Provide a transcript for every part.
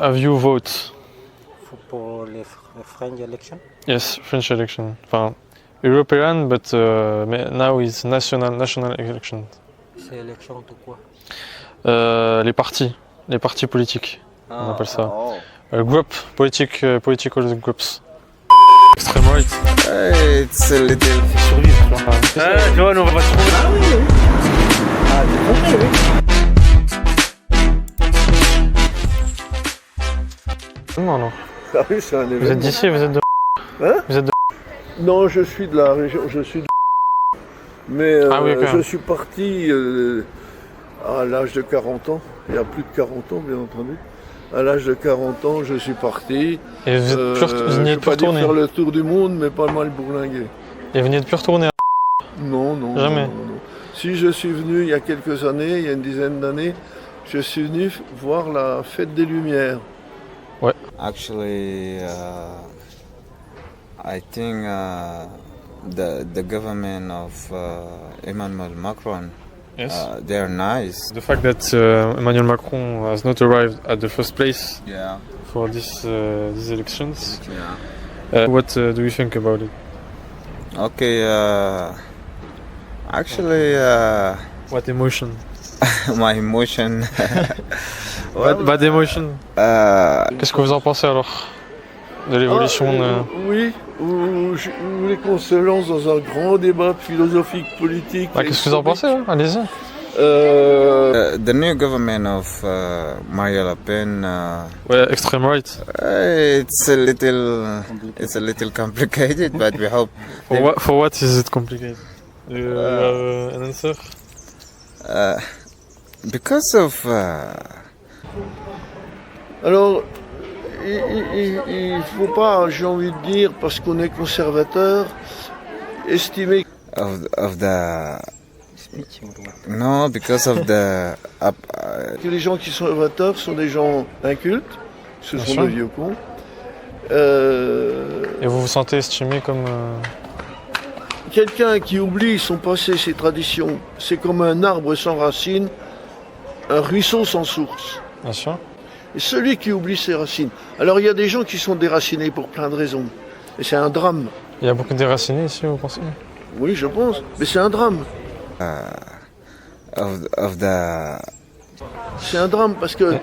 have you voted? Pour les French election? Yes, French election. Enfin, European, but now it's national election. C'est élection de quoi? Les partis politiques. On appelle ça. Political groups. Extreme right. It's a little. Tu vois, nous on va pas se trouver. Ah oui, oui. Ah, t'es compris, oui. Non, non. Ah oui, c'est un événement. Vous êtes d'ici, vous êtes de. Hein? Vous êtes de. Non, je suis de la région, je suis de... Mais Ah oui, je suis parti à l'âge de 40 ans, il y a plus de 40 ans bien entendu. À l'âge de 40 ans, je suis parti. Et vous êtes vous je venez vais de plus pas dire retourner. faire le tour du monde, mais pas mal bourlinguer. Et vous venez de plus retourner. Non, non. Jamais. Non, non. Si je suis venu il y a quelques années, il y a une dizaine d'années, je suis venu voir la fête des Lumières. Actually, I think the government of Emmanuel Macron, Yes. they're nice. The fact that Emmanuel Macron has not arrived at the first place Yeah. for these elections. Yeah. What do you think about it? Okay. Actually, What emotion? my emotion. Bad emotion. Qu'est-ce que vous en pensez alors de l'évolution Oui, vous voulez qu'on se lance dans un grand débat philosophique, politique. Qu'est-ce que vous en pensez hein? Allez-y. The new government of Marine Le Pen. Ouais, extreme right. It's a little complicated, but we hope. For what is it complicated? You have an answer? Because of. Alors, il ne faut pas, j'ai envie de dire, parce qu'on est conservateur, estimer Of the. No, because of the. que les gens qui sont conservateurs sont des gens incultes, ce Bien sont sûr. des vieux cons. Et vous vous sentez estimé comme... Quelqu'un qui oublie son passé, ses traditions, c'est comme un arbre sans racines, un ruisseau sans source. Bien sûr. Et celui qui oublie ses racines. Alors il y a des gens qui sont déracinés pour plein de raisons. Et c'est un drame. Il y a beaucoup de déracinés ici, vous pensez? Oui, je pense. Mais c'est un drame. Of the. C'est un drame parce que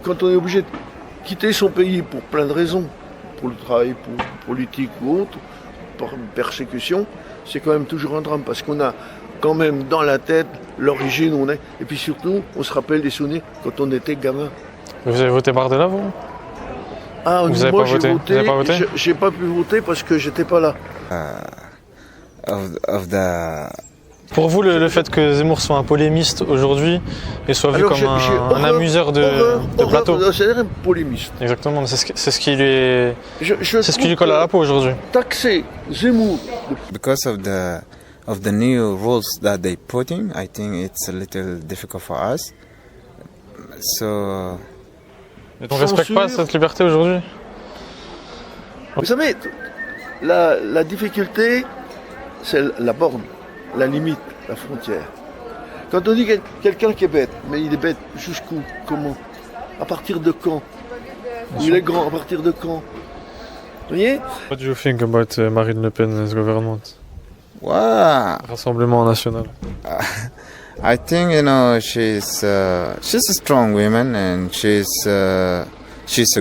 quand on est obligé de quitter son pays pour plein de raisons, pour le travail, pour politique ou autre, pour persécution, c'est quand même toujours un drame parce qu'on a quand même dans la tête l'origine où on est. Et puis surtout, on se rappelle des souvenirs quand on était gamin. Vous avez voté Bardella, vous? Ah, Vous avez moi pas j'ai voté. voté, Vous avez pas voté j'ai pas pu voter parce que j'étais pas là. Of the. Pour vous, le fait que Zemmour soit un polémiste aujourd'hui et soit vu Alors, comme j'ai un horreur- amuseur de plateau. C'est un polémiste. Exactement, c'est ce qui lui Je c'est ce qui lui trouve colle à la que peau aujourd'hui. taxer Zemmour Because of the new rules that they put in, I think it's a little difficult for us. So. On respecte pas cette liberté aujourd'hui? Vous savez, la difficulté, c'est la borne, la limite, la frontière. Quand on dit quelqu'un qui est bête, mais il est bête jusqu'où? Comment? À partir de quand? Il est grand, à partir de quand? Vous voyez? What do you think about Marine Le Pen's government? Wow. Rassemblement national. I think she's a strong woman and she's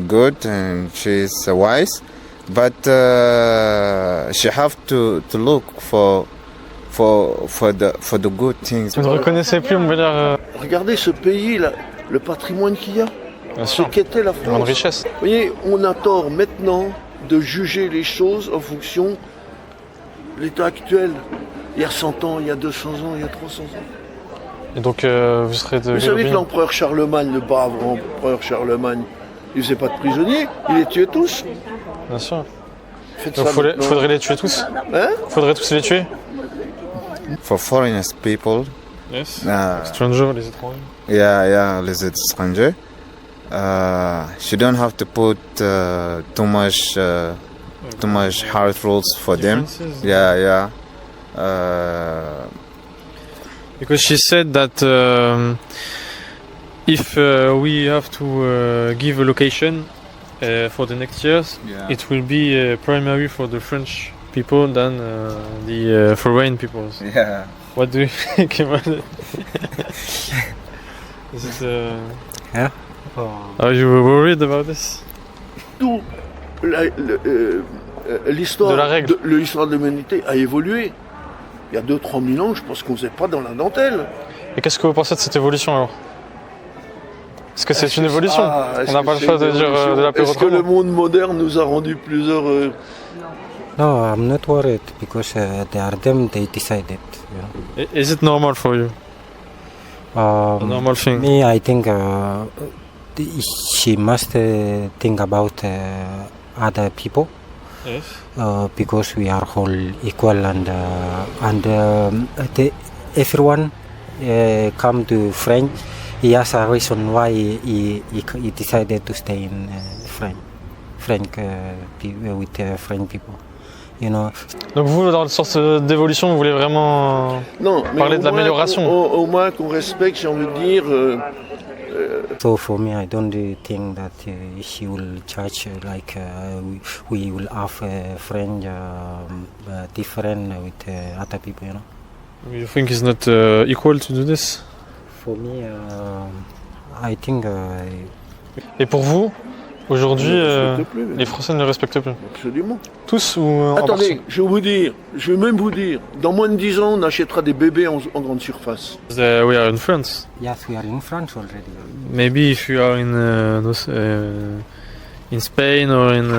good and she's wise, but she have to look for the good things. Vous ne reconnaissez plus, on va dire, Regardez ce pays, là, le patrimoine qu'il y a, bien ce sûr, qu'était la une grande France. richesse. Vous voyez, on a tort maintenant de juger les choses en fonction de l'état actuel. Il y a 100 ans, il y a 200 ans, il y a 300 ans. Et donc, vous serez de Vous quelle savez que opinion? l'empereur Charlemagne, le brave empereur Charlemagne, il faisait pas de prisonniers, il les tuait tous. Bien sûr. Faites Donc, ça maintenant. faudrait les tuer tous? Hein? Faudrait tous les tuer? For foreigners people, Yes. uh, Strangers, les étrangers. yeah, les étrangers, she don't have to put too much hard rules for them. Differences. Yeah. Because she said that If we have to give a location for the next years, Yeah. it will be primary for the French people than the foreign peoples. Yeah. What do you think about it? Is it, Oh, are you worried about this? Tout l'histoire De la règle. l'histoire de l'humanité a évolué. Il y a 2-3 000 ans, je pense qu'on ne faisait pas dans la dentelle. Et qu'est-ce que vous pensez de cette évolution alors? Est-ce que c'est une évolution? Est-ce On n'a que pas le c'est choix de une dire évolution de l'apéro Est-ce que le autrement. monde moderne nous a rendus plus heureux? no, I'm not worried because they are them. They decided. Is it normal for you? A normal thing? Me, I think she must think about other people Yes. because we are all equal and everyone come to French. He has a reason why he decided to stay in French with French people. You know. Donc vous, dans le sens d'évolution, vous voulez vraiment... Non, mais Parler au de moins l'amélioration. Au moins qu'on respecte, j'ai envie de dire. So for me, I don't think that she will judge like we will have French different with other people. You know. You think it's not equal to do this? For me, I think. Et pour vous, aujourd'hui, Ne respecte plus, mais- les Français ne le respectent plus? Absolument. Tous ou en Attendez, je vais même vous dire, dans moins de 10 ans, on achètera des bébés en grande surface. partie? We are in France. Yes, we are in France already. Maybe if you are in Spain or in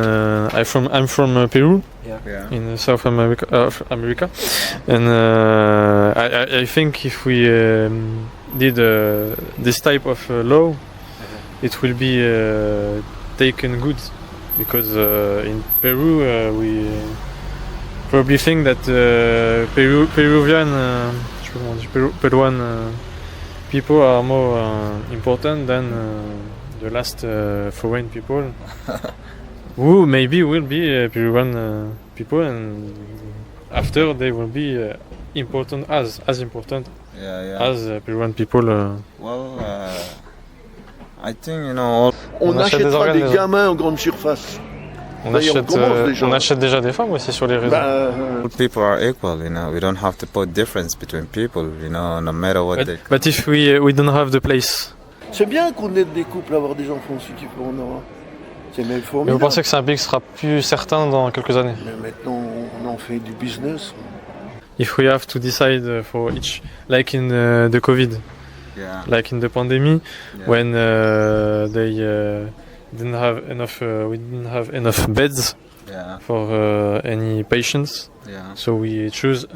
I'm from Peru Yeah. in South America, and I think if we did this type of law, it will be taken good because in Peru we probably think that Peruvian je sais pas comment dire, Peruan people are more important than the last foreign people who maybe will be Peruvian people, and after they will be important as important Yeah. Yeah. as Peruvian people. Well, I think, you know, On achète des achètera organes, des déjà. gamins en grande surface. On D'ailleurs, achète, on commence déjà. on achète déjà des femmes aussi sur les réseaux. all people are equal, you know. We don't have to put difference between people, you know, no matter what they... But if we don't have the place, C'est bien qu'on aide des couples à avoir des enfants si tu peux en avoir. C'est même mais vous formidable. pensez que c'est un pays qui sera plus certain dans quelques années? Mais maintenant, on en fait du business. If we have to decide for each, like in the COVID, Yeah. like in the pandemic, Yeah. when they didn't have enough, we didn't have enough beds Yeah. for any patients, Yeah. so we choose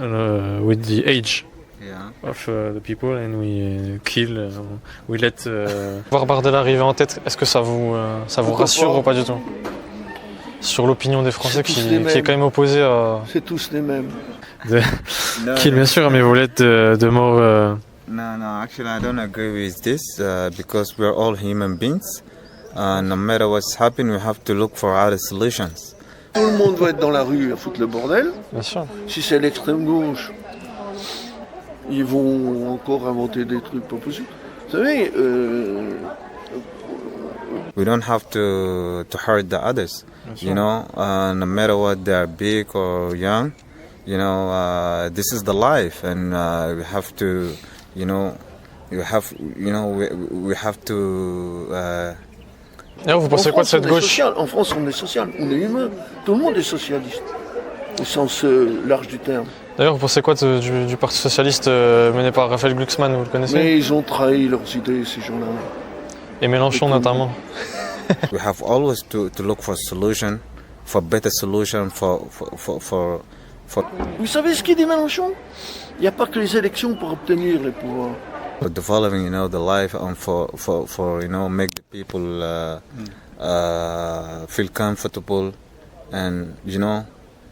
with the age Yeah. of the people and we kill, we let. Voir Bardella arriver en tête, est-ce que ça vous Pourquoi rassure pas ou pas du tout? Sur l'opinion des Français C'est tous les qui est mêmes. quand même opposée à C'est tous les mêmes. No, kill, bien sûr, mais vous l'êtes de mort. no, actually, I don't agree with this because we're all human beings. No matter what's happening, we have to look for other solutions. Tout le monde va être dans la rue à foutre le bordel. Bien sûr. Si c'est l'extrême gauche, ils vont encore inventer des trucs pas possibles. Vous savez, We don't have to hurt the others. You know, no matter what they are big or young, you know, this is the life, and we have to, you know, we have to. D'ailleurs, vous en pensez quoi de France, on cette est gauche? social. En France, on est social, on est humain. Tout le monde est socialiste, au sens large du terme. D'ailleurs, vous pensez quoi du Parti Socialiste mené par Raphaël Glucksmann, vous le connaissez? Mais ils ont trahi leurs idées, ces gens-là. Et Mélenchon notamment. We have always to look for solution, for better solution, for. Vous savez ce qu'il dit Mélenchon? Il n'y a pas que les élections pour obtenir les pouvoirs. For developing, you know, the life and for you know, make the people feel comfortable, and you know.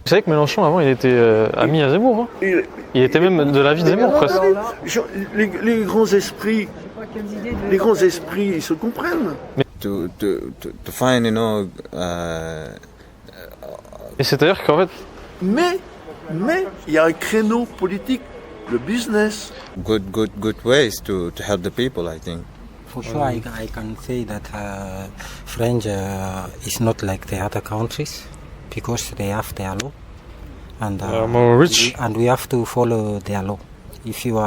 Vous savez que Mélenchon, avant, il était ami à Zemmour. Hein, il était même de l'avis de Zemmour, presque. Les grands esprits, ils se comprennent. To find, you know. Et c'est-à-dire qu'en fait, Mais il y a un créneau politique, le business. Good ways to help the people, I think. For sure, I can say that French is not like the other countries because they have their law, and more rich. and we have to follow their law. If you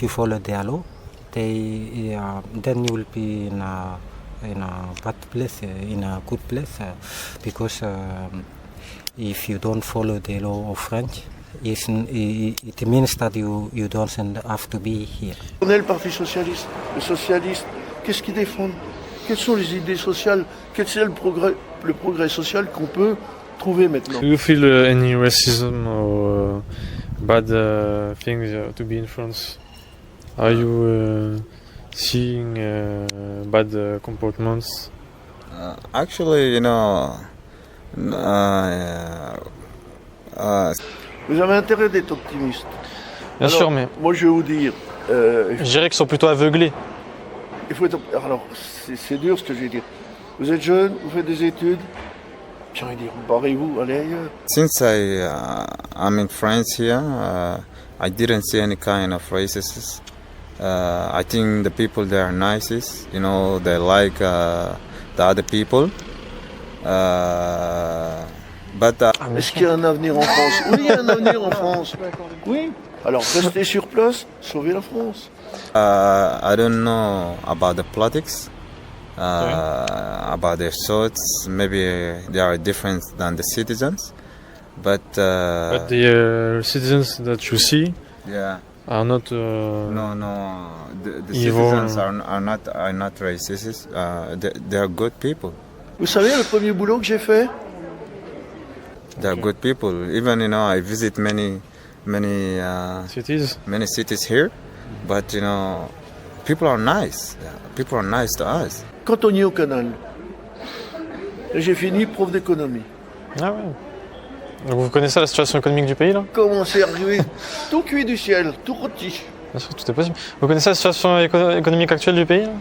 follow their law, then you will be in a bad place, in a good place, because if you don't follow the law of French, it means that you don't have to be here. On est le Parti Socialiste. Les socialistes, qu'est-ce qu'ils défendent? Quelles sont les idées sociales? Quel est le progrès social qu'on peut trouver maintenant? Do you feel any racism or bad things to be in France? Are you seeing bad comportments? Actually, you know, Vous avez intérêt d'être optimiste. Bien Alors, sûr, mais moi je vais vous dire, je dirais qu'ils sont plutôt aveuglés. il faut être. Alors, c'est dur ce que je vais dire. Vous êtes jeune, vous faites des études. J'ai envie de dire, barrez-vous, allez ailleurs. since I'm in France here, I didn't see any kind of racism. I think the people there are nicest. You know, they like the other people. But Est-ce qu'il y a un avenir en France? Oui, il y a un avenir en France. Oui. Alors, restez sur place, sauvez la France. I don't know about the politics, about their thoughts. Maybe they are different than the citizens, but But the citizens that you see yeah, are not. no, the Evil. citizens are not racist. They are good people. Vous savez, le premier boulot que j'ai fait, They are good people. Even I visit many Cities. cities here, but people are nice. Yeah, people are nice to us. quand on y est au canal, j'ai fini prof d'économie. Ah ouais. Donc vous connaissez la situation économique du pays là? Comment c'est arrivé? Tout cuit du ciel, tout rôti. Bien sûr, tout est possible. Vous connaissez la situation économique actuelle du pays là?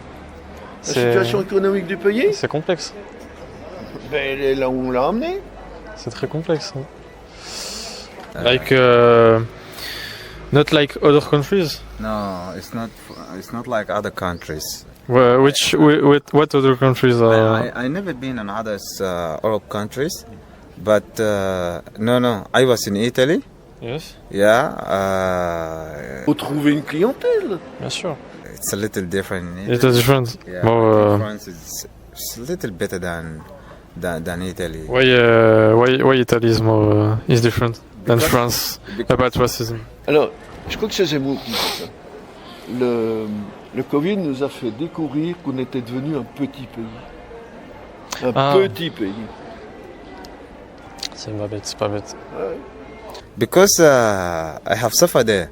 La situation économique du pays, C'est complexe. ben, elle est là où on l'a amené. C'est très complexe. Like not like other countries. No, it's not. It's not like other countries. What other countries are? I never been in other Arab countries, but no. I was in Italy. Yes. Yeah, Faut trouver une clientèle. Bien sûr. it's a little different in Italy. It's different. Yeah, More, France is it's a little better than Italy. why Italy is more is different than France about racism? Alors, je crois que c'est Zemmour qui dit ça. Le Covid nous a fait découvrir qu'on était devenu un petit pays. Petit pays. C'est pas bête, c'est pas bête. Because I have suffered there.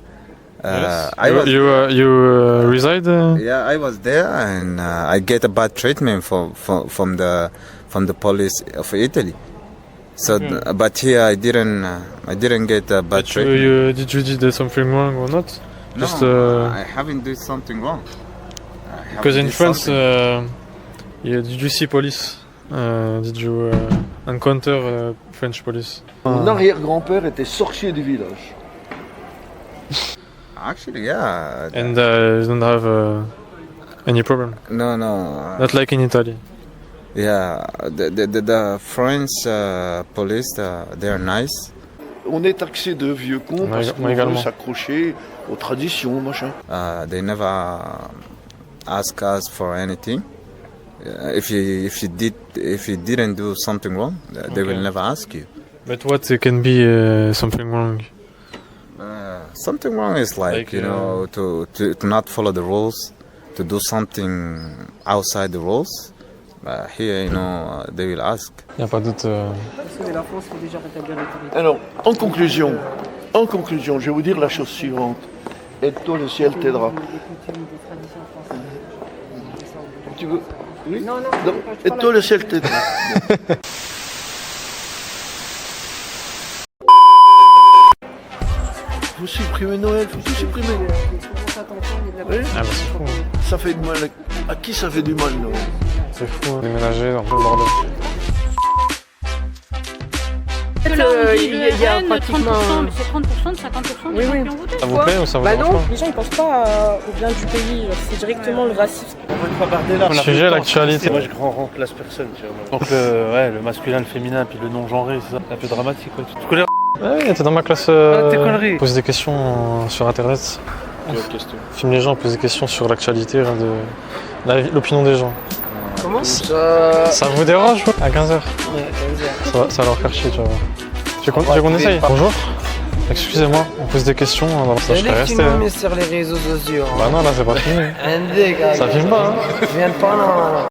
Yes. I was You reside? Yeah, I was there, and I get a bad treatment from the police of Italy. So, but here I didn't get a bad But treatment. did you do something wrong or not? Just No, I haven't done something wrong. because in France, did you see police? Did you encounter French police? Mon arrière-grand-père était sorcier du village. Actually, yeah. And you don't have any problem? No. Not like in Italy. Yeah, the French police, they are nice. On est taxé de vieux cons Moi parce qu'on également. veut s'accrocher aux traditions, machin. They never ask us for anything. If you didn't do something wrong, they will never ask you. But what can be something wrong? Something wrong is like to not follow the rules, to do something outside the rules. Here, they will ask. Il n'y a pas d'autre. Alors, en conclusion, je vais vous dire la chose suivante. Aide-toi, le ciel t'aidera. Tu veux? Oui? Non. Aide-toi, le ciel t'aidera. Faut supprimer Noël, faut tout supprimer. Oui? Ah bah c'est fou. Ça fait du mal. À qui ça fait du mal, Noël? C'est fou. Déménager dans le bordel. que là, on dit il le y a RN, pratiquement... 30%, mais c'est 30% de 50% des Oui, gens oui. qui ont voté. Ça vous plaît ou ça vous Bah dérange non, pas? les gens ils pensent pas au bien du pays, c'est directement le racisme. Sujet, l'actualité. Moi je remplace personne, tu vois. Donc le masculin, le féminin, puis le non-genré, c'est ça. C'est un peu dramatique, quoi. Tu connais Ouais, t'es dans ma classe. tes conneries. Pose des questions sur internet. Filme les gens, pose des questions sur l'actualité, l'opinion des gens. Comment Ça vous dérange à 15h? Ça va leur faire chier, tu vois. Tu veux qu'on essaye? Bonjour. Excusez-moi, on pose des questions dans ça, je serais resté. sur les réseaux sociaux. Bah non, là c'est pas fini. Ça filme pas, hein. Je viens de pas, non.